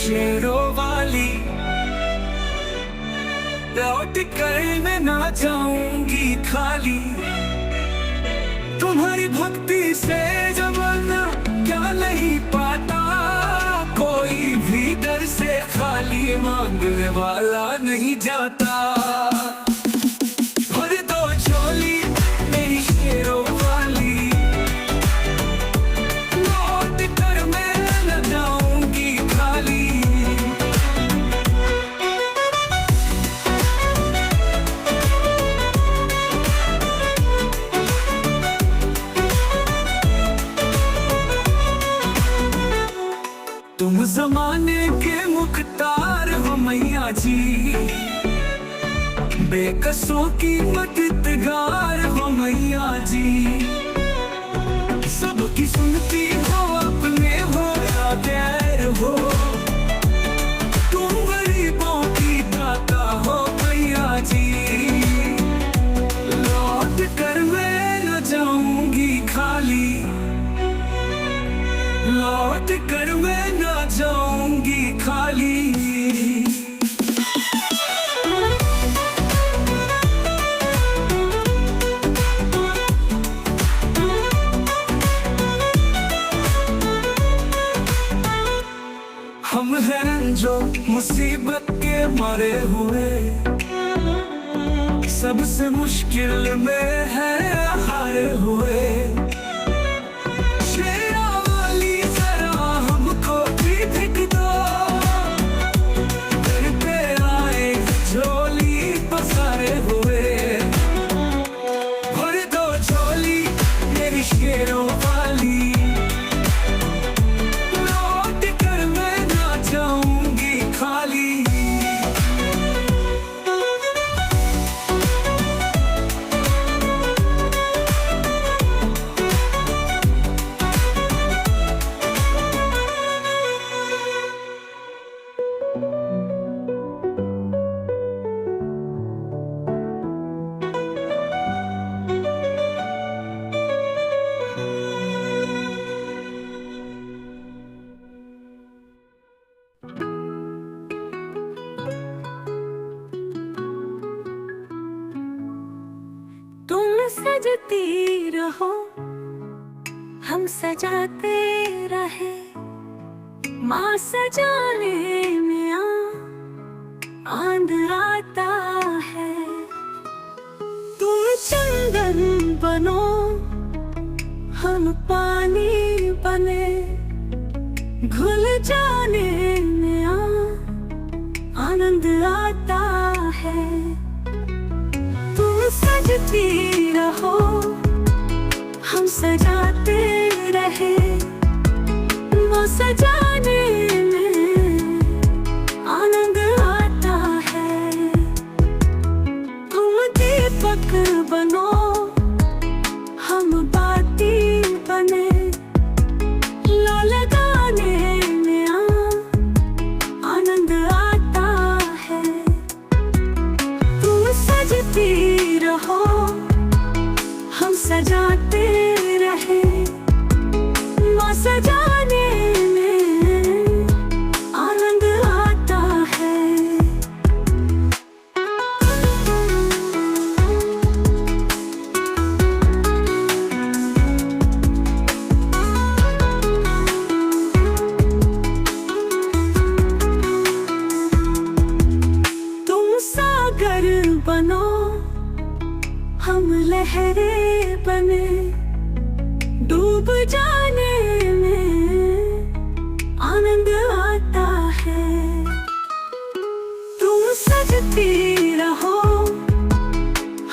शेरों वाली, लौट कर मैं ना जाऊंगी खाली। तुम्हारी भक्ति से जमाना क्या नहीं पाता, कोई भी दर से खाली मांगने वाला नहीं जाता। भर दो झोली मेरी शेरों वाली, लौट कर मैं न जाऊंगी खाली। तुम जमाने के मुख्तार हो मैया जी, बेकसों की मददगार हो मैया जी। सबकी सुनती हो, अपने हो या गैर हो, तुम गरीबों की दाता हो मैया जी। लौट कर मैं न जाऊंगी खाली, लौट कर मैं न जाऊंगी खाली। हम हैं जो मुसीबत के मारे हुए, सबसे मुश्किल में है हारे हुए। शेरा वाली जरा हमको भी धिक दो, घर पे आए झोली पसारे हुए। भर दो झोली मेरी शेरों वाली, जाऊंगी खाली। सजती रहो, हम सजाते रहे, माँ सजाने में आंद आता है। तुम चंदन बनो, हम पानी बने, घुल जाने में आनंद आता है। सजती रहो, हम सजाते रहे, वो सजाने में आनंद आता है। तुम दीपक बनो, हम बाती बने, लो लगाने में आनंद आता है। तुम सजती रहो, हम सजाते रहे, वो सजाने में आनंद आता है। तुम सागर बनो, हम लहरें बने, डूब जाने में आनंद आता है। तुम सजती रहो,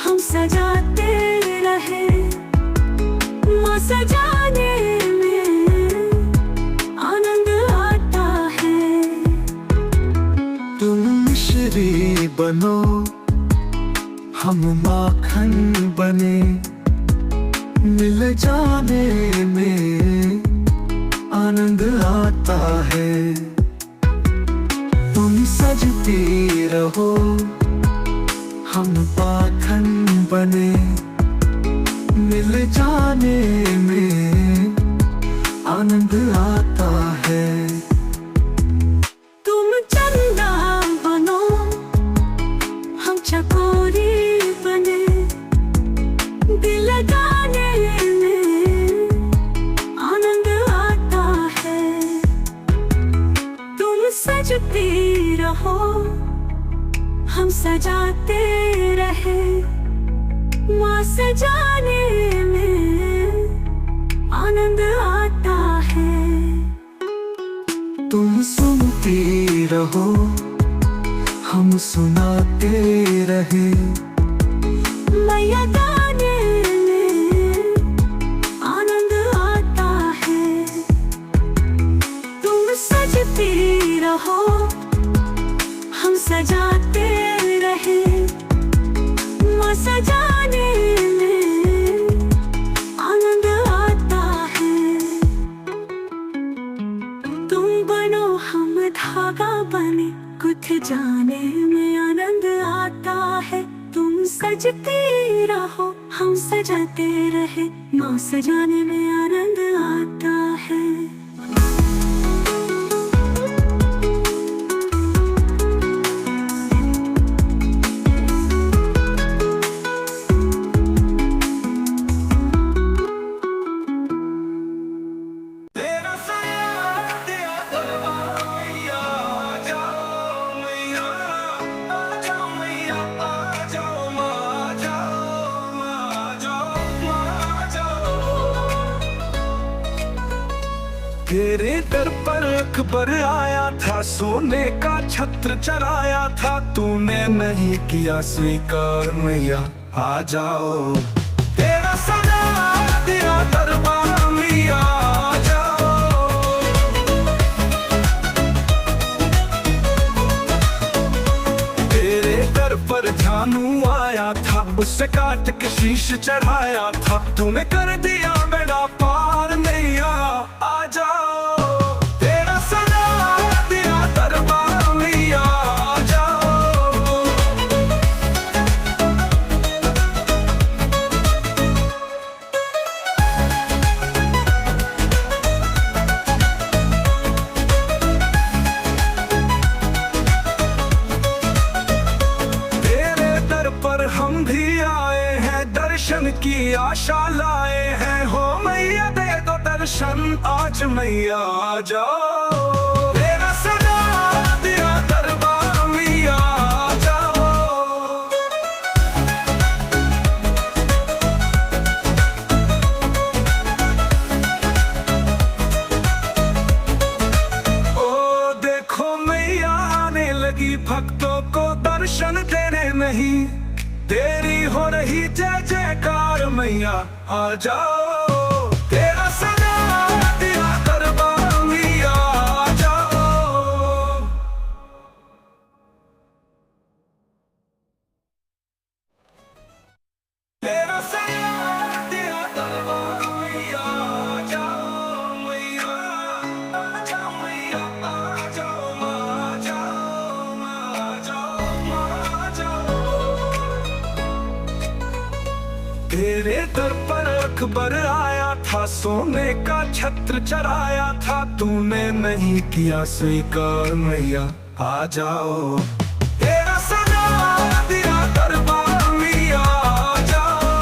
हम सजाते रहे, माँ सजाने में आनंद आता है। तुम मिश्री बनो, हम माखन बने, मिल जाने में आनंद आता है। तुम सजती रहो, हम माखन बने, मिल जाने में आनंद आता है। सजती रहो, हम सजाते रहे। माँ सजाने में आनंद आता है। तुम सुनती रहो, हम सुनाते रहे। मैया गाने में आनंद आता है। तुम सजती रहो, हम सजाते रहे। माँ सजाने में आनंद आता है। तुम बनो, हम धागा बने, गुथ जाने में आनंद आता है। तुम सजती रहो, हम सजाते रहे। माँ सजाने में आनंद आता है। तेरे दर पर अकबर आया था, सोने का छत्र चढ़ाया था। तूने नहीं किया स्वीकार, मैया आ जाओ। तेरा सजा दिया दरबार, मैया आ जाओ। तेरे दर पर जानू आया था, उससे काट के शीश चढ़ाया था। तूने कर दिया बेड़ा पार, मैया आ जाओ। तेरा सजा दिया दरबार, मैया आ जाओ। तेरे दर पर हम भी आए हैं, दर्शन की आशा लाए हैं। हो मैया दे दो दर्शन आज, मैया आ जाओ। तेरा सजा दिया दरबार, मैया आ जाओ। ओ देखो मैया आने लगी, भक्तों को दर्शन देने नहीं। तेरी हो रही जय जयकार, मैया आ जाओ। तेरा सजा दिया दरबार, मैया आ जाओ। तेरा सजा दिया दरबार, मैया आ जाओ। मैया आ जाओ, मैया आ जाओ। माँ आ जाओ, माँ आ जाओ, माँ आ जाओ। तेरे दर पर अकबर आया था, सोने का छत्र चढ़ाया था। तूने नहीं किया स्वीकार, मैया आ जाओ। तेरा सजा दिया दरबार, मैया आ जाओ।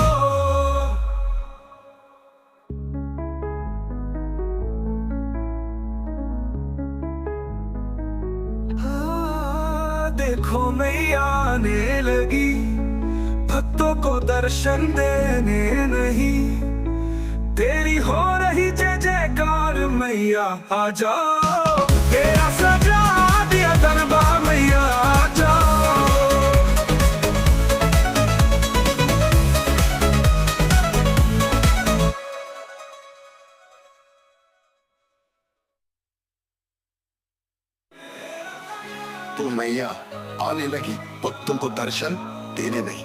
देखो मैया आने लगी, भक्तों को दर्शन देने नहीं। तेरी हो रही जय जयकार, मैया आ जाओ। तेरा सजा दिया दरबार, मैया आ जाओ। तो मैया आने लगी, भक्तों को दर्शन देने नहीं।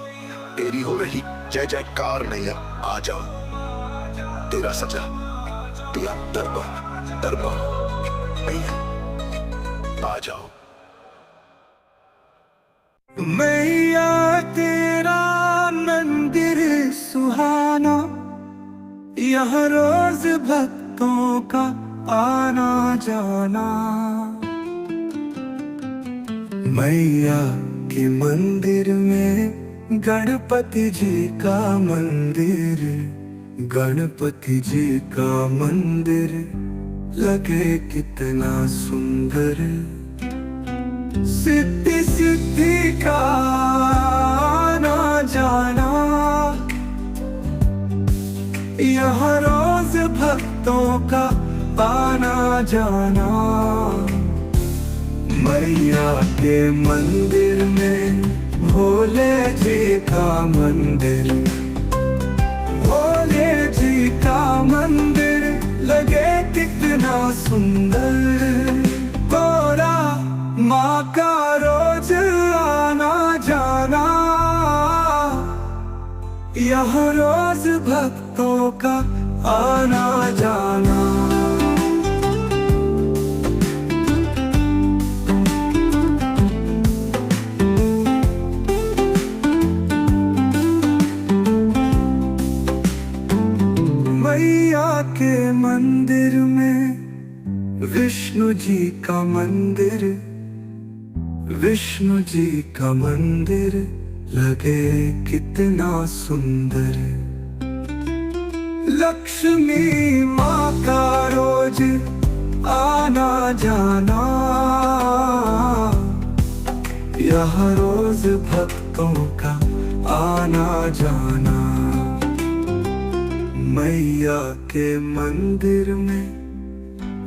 तेरी हो रही जय जयकार, मैया आ जाओ। तेरा सजा दिया दरबार, दरबार मैया आ जाओ। मैया तेरा मंदिर सुहाना, यहाँ रोज भक्तों का आना जाना। मैया के मंदिर में गणपति जी का मंदिर, गणपति जी का मंदिर लगे कितना सुंदर। सिद्धि सिद्धि का ना जाना, यहाँ रोज भक्तों का आना जाना। मैया के मंदिर में भोले जी का मंदिर, भोले जी का मंदिर लगे कितना सुंदर। गोरा माँ का रोज आना जाना, यहाँ रोज भक्तों का आना जाना। मैया के मंदिर में विष्णु जी का मंदिर, विष्णु जी का मंदिर लगे कितना सुंदर। लक्ष्मी माँ का रोज आना जाना, यहाँ रोज भक्तों का आना जाना। मैया के मंदिर में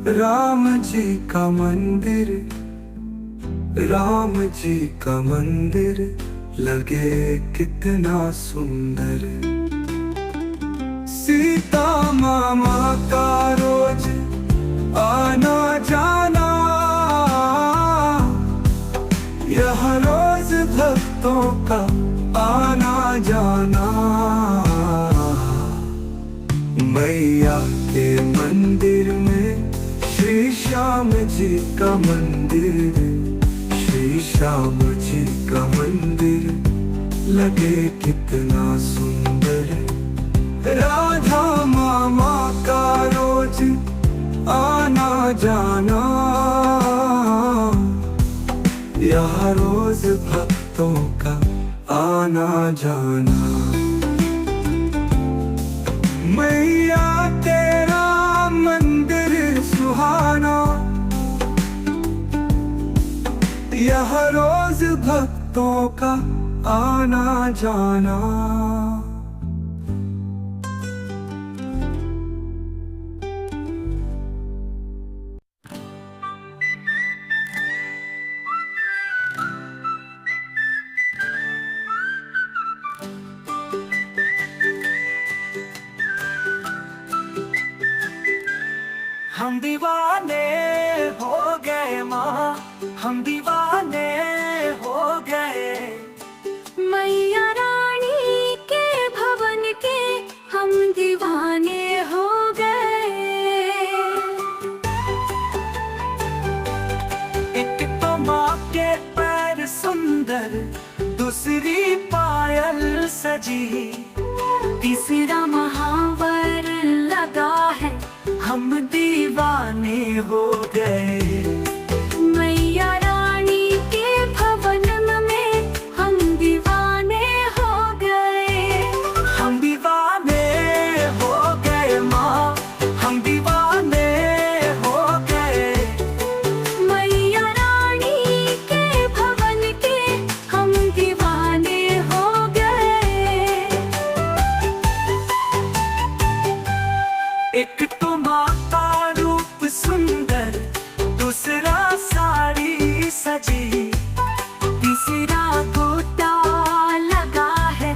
राम जी का मंदिर, राम जी का मंदिर लगे कितना सुंदर। सीता मामा का रोज आना जाना, यह रोज भक्तों का आना जाना। मैया के मंदिर में श्री श्याम जी का मंदिर, श्री श्याम जी का मंदिर लगे कितना सुंदर। राधा मामा का रोज आना जाना, यहाँ रोज भक्तों का आना जाना। मैया तेरा मंदिर सुहाना, यह रोज भक्तों का आना जाना। हम दीवाने हो गए माँ, हम दीवाने हो गए। मैया रानी के भवन के हम दीवाने हो गए। एक तो माँ के पैर सुंदर, दूसरी पायल सजी, तीसरा महावर लगा है, हम दीवाने हो गए। मैया रानी के भवन में हम दीवाने हो गए। हम दीवाने हो गए माँ, हम दीवाने हो गए। मैया रानी के भवन के हम दीवाने हो गए। एक तो माँ का रूप सुंदर, दूसरा साड़ी सजी, तीसरा गोटा लगा है,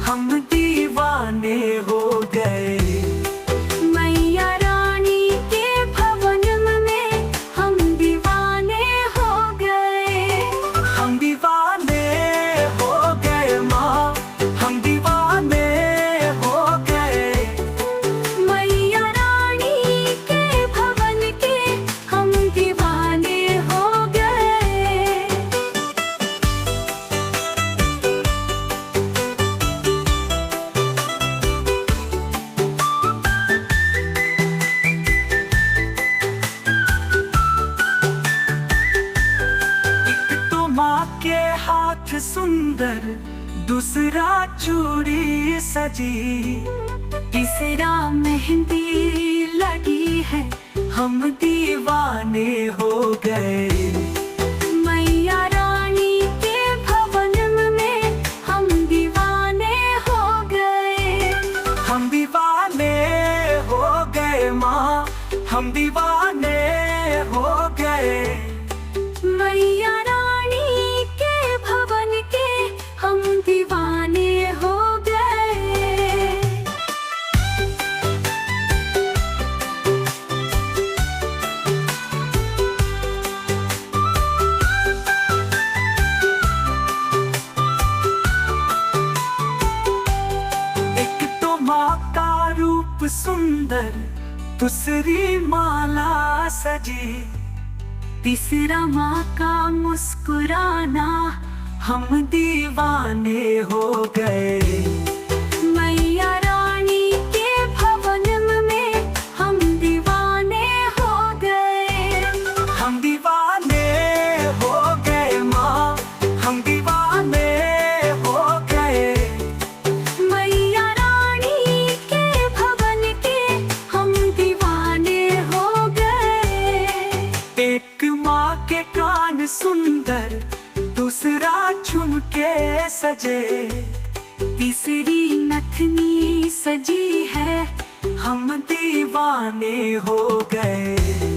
हम दीवाने हो गए। मैया रानी के भवन में हम दीवाने हो गए। हम दीवाने हो गए माँ, हम दीवाने हो गए। मैया रानी के भवन के हम दीवाने हो गए। एक तो माँ के हाथ सुंदर, दूसरा चूड़ी सजी, तीसरा मेहंदी लगी है, हम दीवाने हो गए। मैया हो गए। मैया रानी के भवन के हम दीवाने हो गए। एक तो माँ का रूप सुंदर, दूसरी माला सजी, तीसरा माँ का मुस्कुराना, हम दीवाने हो गए। मैया रानी के भवन में हम दीवाने हो गए। हम दीवाने हो गए माँ, हम दीवाने हो गए। मैया रानी के भवन के हम दीवाने हो गए। एक माँ के कान सुंदर, दूसरा झुमके सजे, तीसरी नथनी सजी है, हम दीवाने हो गए।